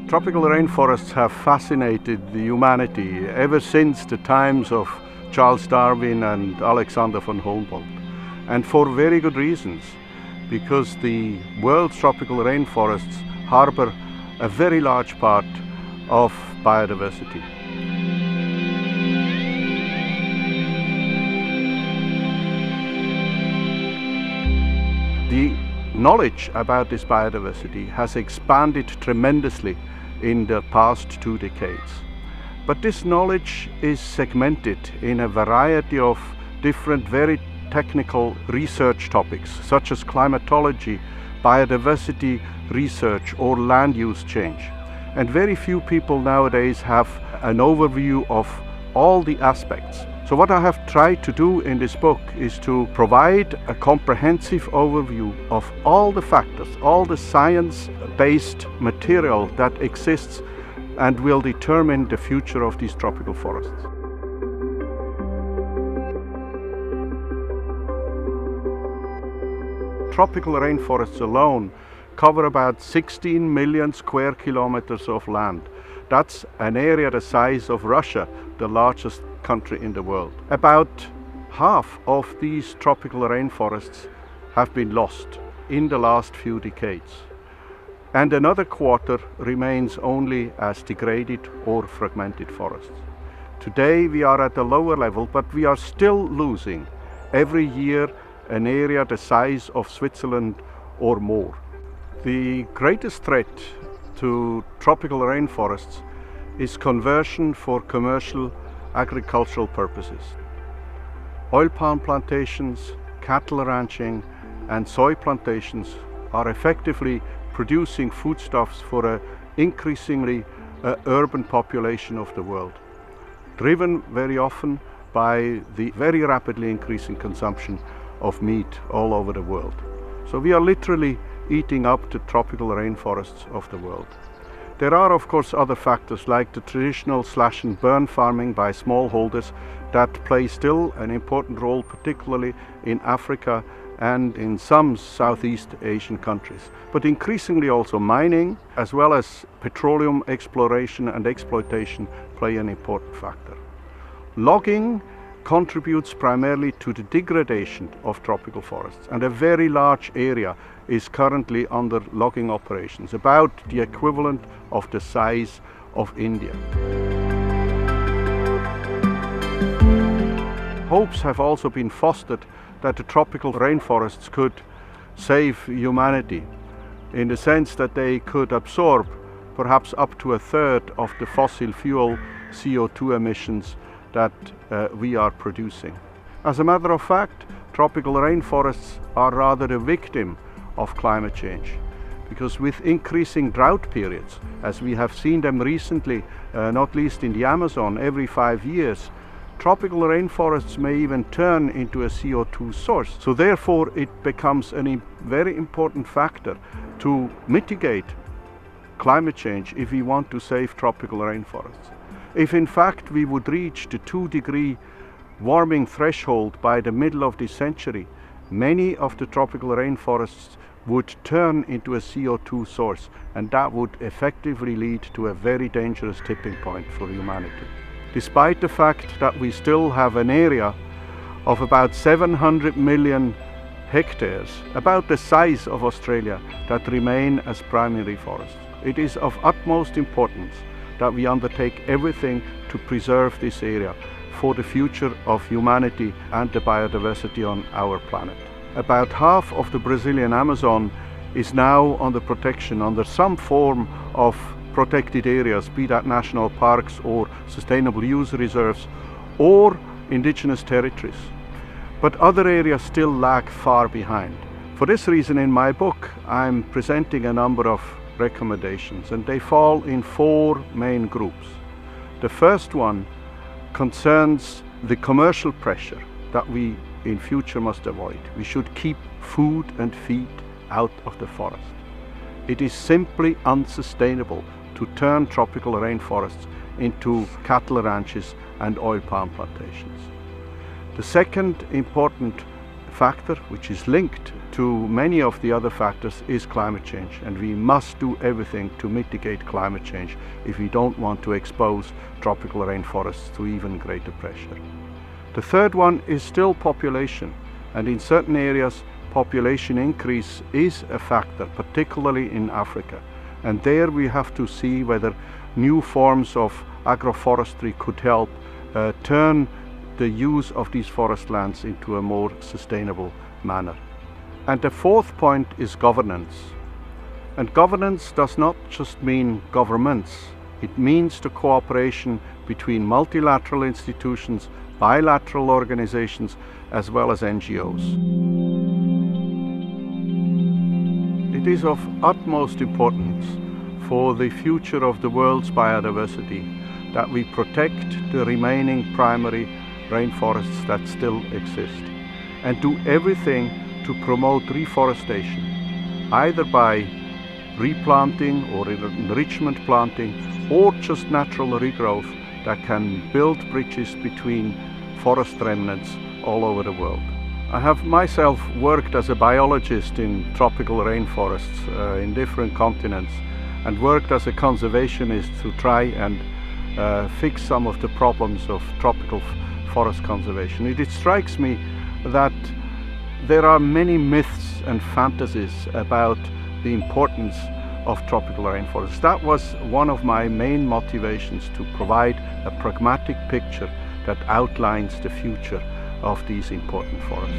Tropical rainforests have fascinated the humanity ever since the times of Charles Darwin and Alexander von Humboldt, and for very good reasons, because the world's tropical rainforests harbor a very large part of biodiversity. The knowledge about this biodiversity has expanded tremendously in the past 2 decades. But this knowledge is segmented in a variety of different, very technical research topics, such as climatology, biodiversity research, or land use change. And very few people nowadays have an overview of all the aspects. So what I have tried to do in this book is to provide a comprehensive overview of all the factors, all the science-based material that exists and will determine the future of these tropical forests. Tropical rainforests alone cover about 16 million square kilometers of land. That's an area the size of Russia, the largest country in the world. About half of these tropical rainforests have been lost in the last few decades, and another quarter remains only as degraded or fragmented forests. Today we are at a lower level, but we are still losing every year an area the size of Switzerland or more. The greatest threat to tropical rainforests is conversion for commercial agricultural purposes. Oil palm plantations, cattle ranching, and soy plantations are effectively producing foodstuffs for an increasingly urban population of the world, driven very often by the very rapidly increasing consumption of meat all over the world. So we are literally eating up the tropical rainforests of the world. There are of course other factors like the traditional slash and burn farming by smallholders that play still an important role, particularly in Africa and in some Southeast Asian countries. But increasingly also mining as well as petroleum exploration and exploitation play an important factor. Logging contributes primarily to the degradation of tropical forests, and a very large area is currently under logging operations, about the equivalent of the size of India. Hopes have also been fostered that the tropical rainforests could save humanity, in the sense that they could absorb perhaps up to a third of the fossil fuel CO2 emissions that we are producing. As a matter of fact, tropical rainforests are rather a victim of climate change, because with increasing drought periods, as we have seen them recently, not least in the Amazon every 5 years, tropical rainforests may even turn into a CO2 source. So therefore it becomes a very important factor to mitigate climate change if we want to save tropical rainforests. If in fact we would reach the 2-degree warming threshold by the middle of this century, many of the tropical rainforests would turn into a CO2 source, and that would effectively lead to a very dangerous tipping point for humanity. Despite the fact that we still have an area of about 700 million hectares, about the size of Australia, that remain as primary forests, it is of utmost importance that we undertake everything to preserve this area for the future of humanity and the biodiversity on our planet. About half of the Brazilian Amazon is now under protection under some form of protected areas, be that national parks or sustainable use reserves or indigenous territories. But other areas still lag far behind. For this reason, in my book, I'm presenting a number of recommendations, and they fall in 4 main groups. The first one concerns the commercial pressure that we in future must avoid. We should keep food and feed out of the forest. It is simply unsustainable to turn tropical rainforests into cattle ranches and oil palm plantations. The second important factor, which is linked to many of the other factors, is climate change. And we must do everything to mitigate climate change if we don't want to expose tropical rainforests to even greater pressure. The third one is still population. And in certain areas, population increase is a factor, particularly in Africa. And there we have to see whether new forms of agroforestry could help turn the use of these forest lands into a more sustainable manner. And the fourth point is governance. And governance does not just mean governments. It means the cooperation between multilateral institutions, bilateral organizations, as well as NGOs. It is of utmost importance for the future of the world's biodiversity that we protect the remaining primary rainforests that still exist and do everything to promote reforestation, either by replanting or enrichment planting or just natural regrowth that can build bridges between forest remnants all over the world. I have myself worked as a biologist in tropical rainforests in different continents and worked as a conservationist to try and fix some of the problems of tropical forest conservation. It strikes me that there are many myths and fantasies about the importance of tropical rainforests. That was one of my main motivations, to provide a pragmatic picture that outlines the future of these important forests.